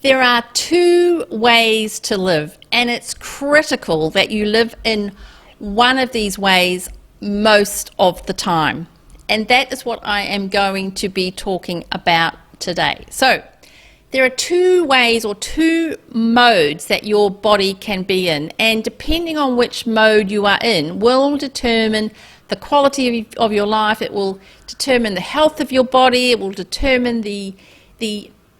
There are two ways to live, and it's critical that you live in one of these ways most of the time. And that is what I am going to be talking about today. So, there are two ways or two modes that your body can be in, and depending on which mode you are in will determine the quality of your life. It will determine the health of your body. It will determine the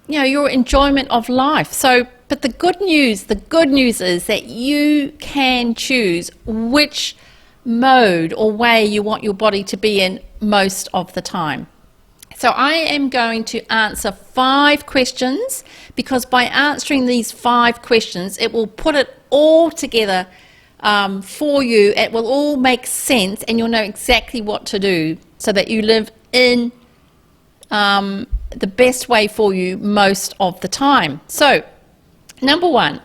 your enjoyment of life. So, but the good news is that you can choose which mode or way you want your body to be in most of the time. So I am going to answer 5 questions, because by answering these 5 questions, it will put it all together for you. It will all make sense, and you'll know exactly what to do so that you live in the best way for you most of the time. So, number 1,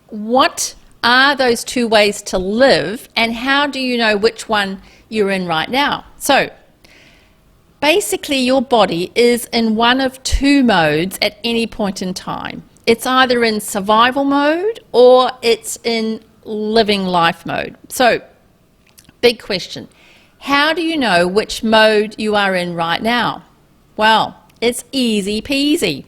what are those 2 ways to live, and how do you know which one you're in right now? So, basically your body is in one of 2 modes at any point in time. It's either in survival mode or it's in living life mode. So, big question. How do you know which mode you are in right now? Well, it's easy peasy.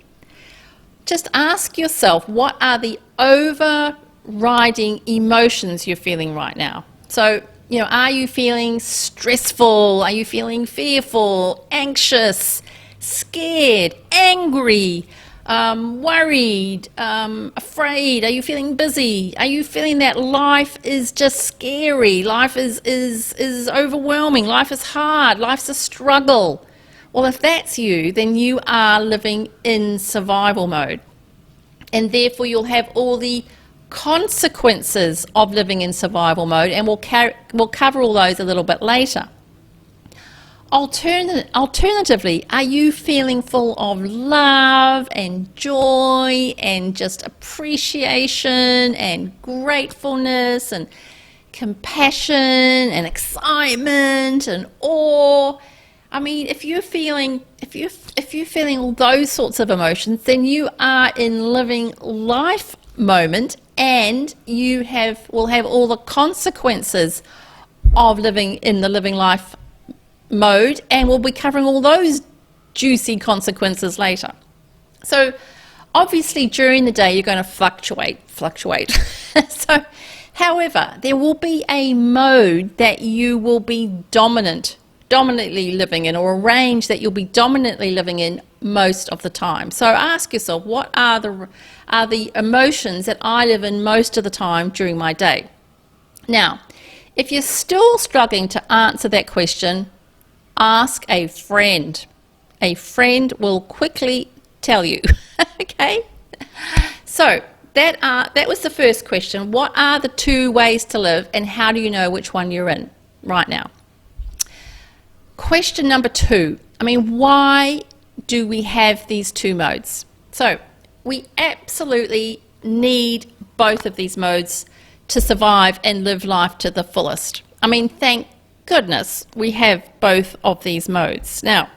Just ask yourself, what are the overriding emotions you're feeling right now? So, are you feeling stressful? Are you feeling fearful, anxious, scared, angry, worried, afraid? Are you feeling busy? Are you feeling that life is just scary? Life is overwhelming. Life is hard. Life's a struggle. Well, if that's you, then you are living in survival mode. And therefore you'll have all the consequences of living in survival mode, and we'll cover all those a little bit later. Alternatively, are you feeling full of love and joy and just appreciation and gratefulness and compassion and excitement and awe? I mean, if you're feeling all those sorts of emotions, then you are in living life moment, and you will have all the consequences of living in the living life mode, and we'll be covering all those juicy consequences later. So obviously during the day you're going to fluctuate. So, however, there will be a mode that you will be dominantly living in, or a range that you'll be dominantly living in most of the time. So ask yourself, what are the emotions that I live in most of the time during my day? Now, if you're still struggling to answer that question, ask a friend. A friend will quickly tell you. Okay? So that was the first question. What are the 2 ways to live, and how do you know which one you're in right now? Question number 2, why do we have these 2 modes? So, we absolutely need both of these modes to survive and live life to the fullest. Thank goodness we have both of these modes. Now,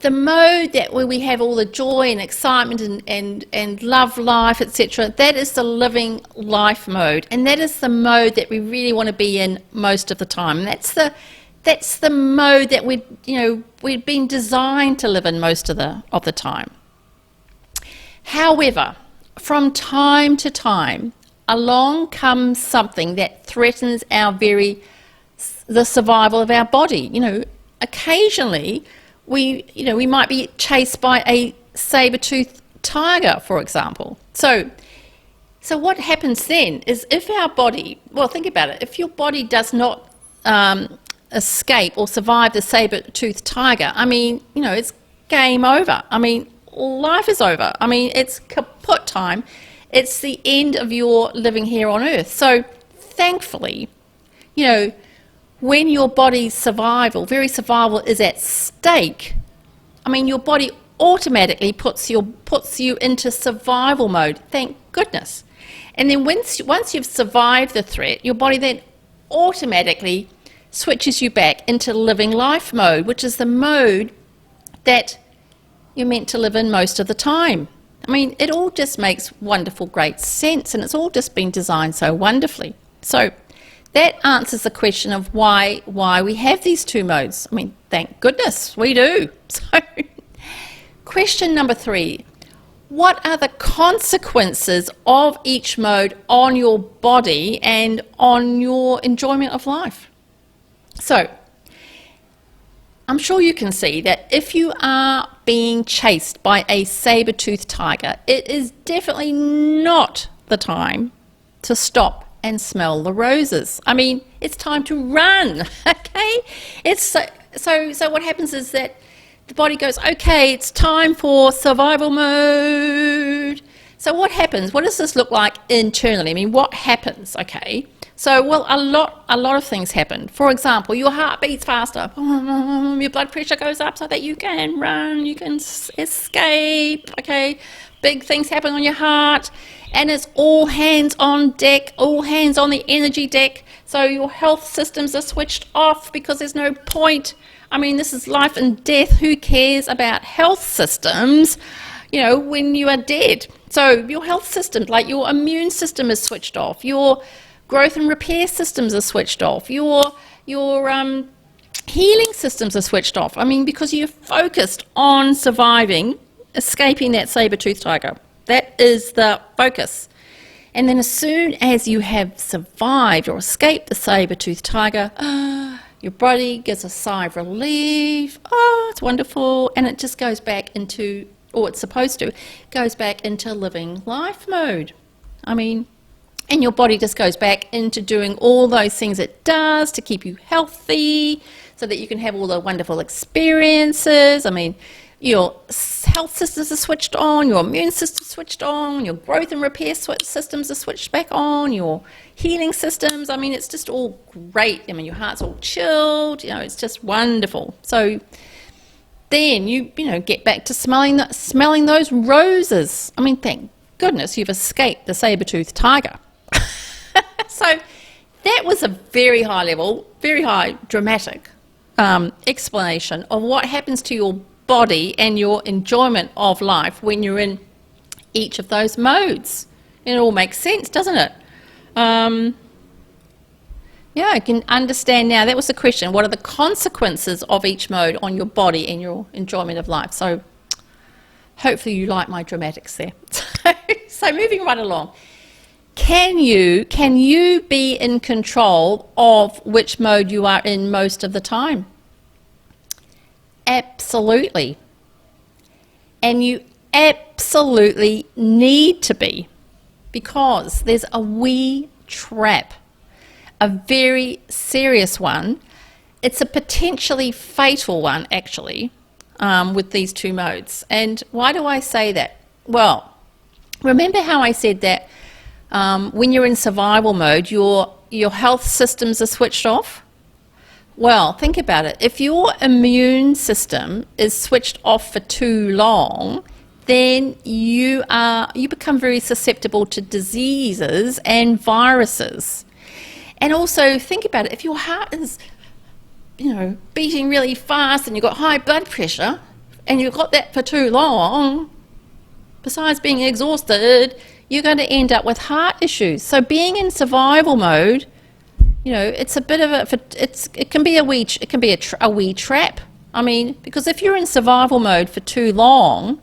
the mode where we have all the joy and excitement and love life, etc., that is the living life mode, and that is the mode that we really want to be in most of the time. That's the mode that we've been designed to live in most of the time. However, from time to time, along comes something that threatens the survival of our body. Occasionally we might be chased by a saber-toothed tiger, for example. So what happens then is, if our body, think about it, if your body does not escape or survive the saber-toothed tiger, it's game over. Life is over. It's kaput time. It's the end of your living here on earth. So thankfully, when your body's survival is at stake, your body automatically puts you into survival mode. Thank goodness. And then once you've survived the threat, your body then automatically switches you back into living life mode, which is the mode that you're meant to live in most of the time. I mean, it all just makes wonderful, great sense, and it's all just been designed so wonderfully. So that answers the question of why we have these two modes. I mean, thank goodness we do. So question number 3, what are the consequences of each mode on your body and on your enjoyment of life? So I'm sure you can see that if you are being chased by a saber-toothed tiger, it is definitely not the time to stop and smell the roses. I mean, it's time to run, okay? It's so what happens is that the body goes, okay, it's time for survival mode. So what happens? What does this look like internally? I mean, what happens, okay? So, well, a lot of things happen. For example, your heart beats faster. Your blood pressure goes up so that you can run, you can escape, okay? Big things happen on your heart. And it's all hands on deck, all hands on the energy deck. So your health systems are switched off because there's no point. I mean, this is life and death. Who cares about health systems, you know, when you are dead? So your health systems, like your immune system is switched off. Your growth and repair systems are switched off. Your healing systems are switched off. I mean, because you're focused on surviving, escaping that saber-toothed tiger. That is the focus. And then as soon as you have survived or escaped the saber-toothed tiger, your body gets a sigh of relief. Oh, it's wonderful. And it just goes back into, or it's supposed to, goes back into living life mode. I mean, and your body just goes back into doing all those things it does to keep you healthy so that you can have all the wonderful experiences. I mean, your health systems are switched on, your immune system is switched on, your growth and repair systems are switched back on, your healing systems. I mean, it's just all great. I mean, your heart's all chilled, you know, it's just wonderful. So then you know, get back to smelling those roses. I mean, thank goodness you've escaped the saber-toothed tiger. So that was a very high level, very high dramatic explanation of what happens to your body and your enjoyment of life when you're in each of those modes. It all makes sense, doesn't it? Yeah, I can understand now. That was the question. What are the consequences of each mode on your body and your enjoyment of life? So hopefully you like my dramatics there. So moving right along. Can you be in control of which mode you are in most of the time? Absolutely. And you absolutely need to be, because there's a wee trap, a very serious one. It's a potentially fatal one, actually, with these two modes. And why do I say that? Well, remember how I said that when you're in survival mode, your health systems are switched off? Well, think about it. If your immune system is switched off for too long, then you become very susceptible to diseases and viruses. And also think about it. If your heart is, you know, beating really fast and you've got high blood pressure and you've got that for too long, besides being exhausted, you're going to end up with heart issues. So being in survival mode, you know, it's a bit of it can be a wee trap. I mean, because if you're in survival mode for too long,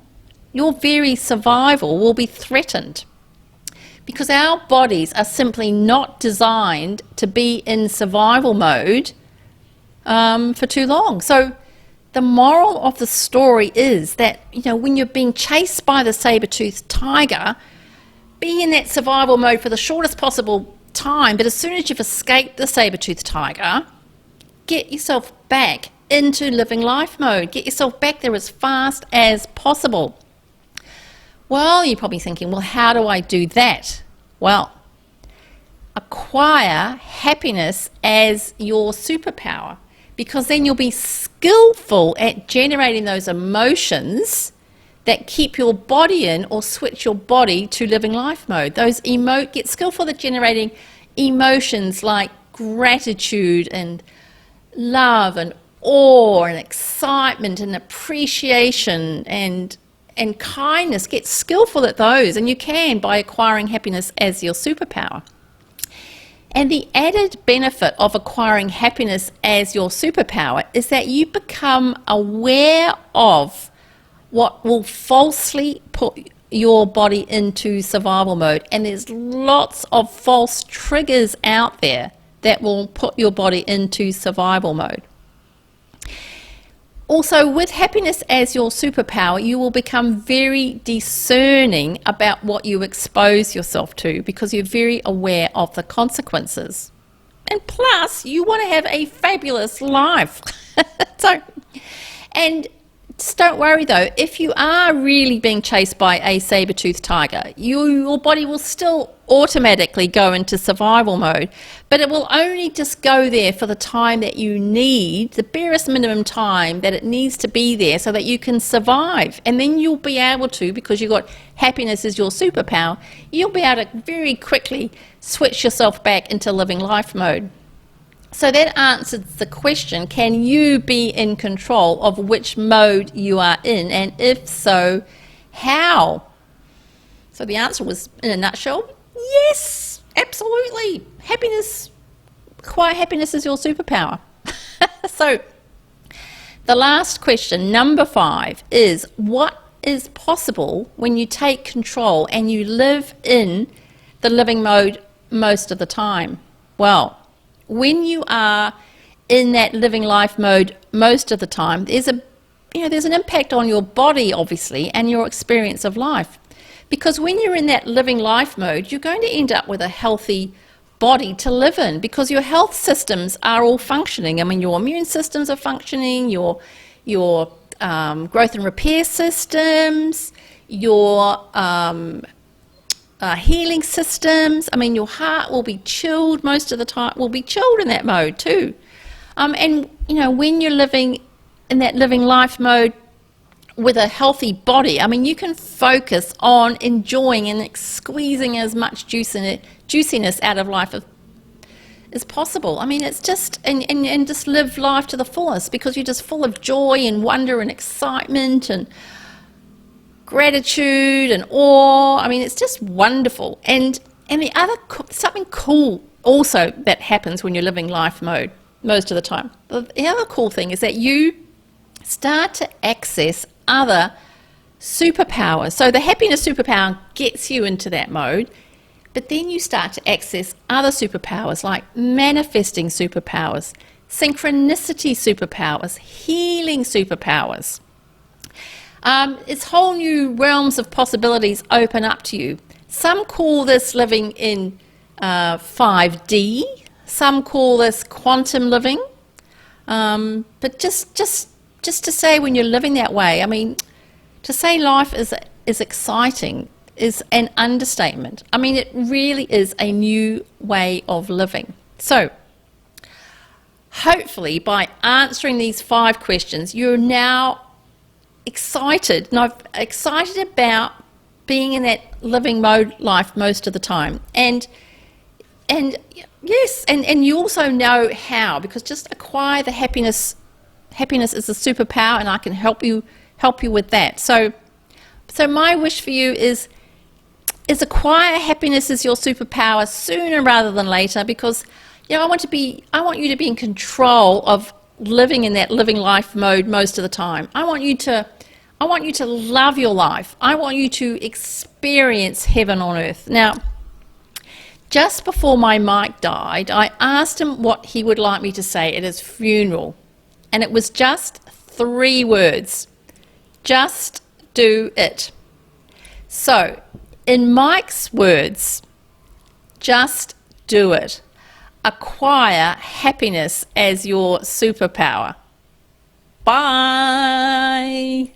your very survival will be threatened, because our bodies are simply not designed to be in survival mode for too long. So the moral of the story is that, you know, when you're being chased by the saber-toothed tiger, be in that survival mode for the shortest possible time, but as soon as you've escaped the saber-toothed tiger, get yourself back into living life mode. Get yourself back there as fast as possible. Well, you're probably thinking, well, how do I do that? Well, acquire happiness as your superpower, because then you'll be skillful at generating those emotions that keep your body in or switch your body to living life mode. Get skillful at generating emotions like gratitude and love and awe and excitement and appreciation and and kindness. Get skillful at those, and you can by acquiring happiness as your superpower. And the added benefit of acquiring happiness as your superpower is that you become aware of what will falsely put your body into survival mode. And there's lots of false triggers out there that will put your body into survival mode. Also, with happiness as your superpower, you will become very discerning about what you expose yourself to because you're very aware of the consequences. And plus, you want to have a fabulous life. And just don't worry though, if you are really being chased by a saber-toothed tiger, your body will still automatically go into survival mode, but it will only just go there for the time that you need, the barest minimum time that it needs to be there so that you can survive. And then you'll be able to, because you've got happiness as your superpower, you'll be able to very quickly switch yourself back into living life mode. So that answers the question, can you be in control of which mode you are in? And if so, how? So the answer was, in a nutshell, yes, absolutely. Acquire happiness is your superpower. So the last question, number 5, is what is possible when you take control and you live in the living mode most of the time? Well, when you are in that living life mode most of the time, there's an impact on your body, obviously, and your experience of life. Because when you're in that living life mode, you're going to end up with a healthy body to live in because your health systems are all functioning. I mean, your immune systems are functioning, your growth and repair systems, your healing systems. I mean, your heart will be chilled most of the time, will be chilled in that mode too. And, when you're living in that living life mode with a healthy body, I mean, you can focus on enjoying and squeezing as much juiciness out of life as possible. I mean, it's just, and just live life to the fullest because you're just full of joy and wonder and excitement and gratitude and awe. I mean, it's just wonderful. And the other something cool also that happens when you're living life mode most of the time. The other cool thing is that you start to access other superpowers. So the happiness superpower gets you into that mode, but then you start to access other superpowers like manifesting superpowers, synchronicity superpowers, healing superpowers. It's whole new realms of possibilities open up to you. Some call this living in 5D. Some call this quantum living. But just to say when you're living that way, I mean, to say life is exciting is an understatement. I mean, it really is a new way of living. So, hopefully, by answering these 5 questions, you're now excited about being in that living mode life most of the time, and yes, and you also know how, because just acquire the happiness is a superpower, and I can help you with that. So my wish for you is acquire happiness as your superpower sooner rather than later, because I want you to be in control of living in that living life mode most of the time. I want you to love your life. I want you to experience heaven on earth. Now, just before my Mike died, I asked him what he would like me to say at his funeral. And it was just 3 words. Just do it. So, in Mike's words, just do it. Acquire happiness as your superpower. Bye.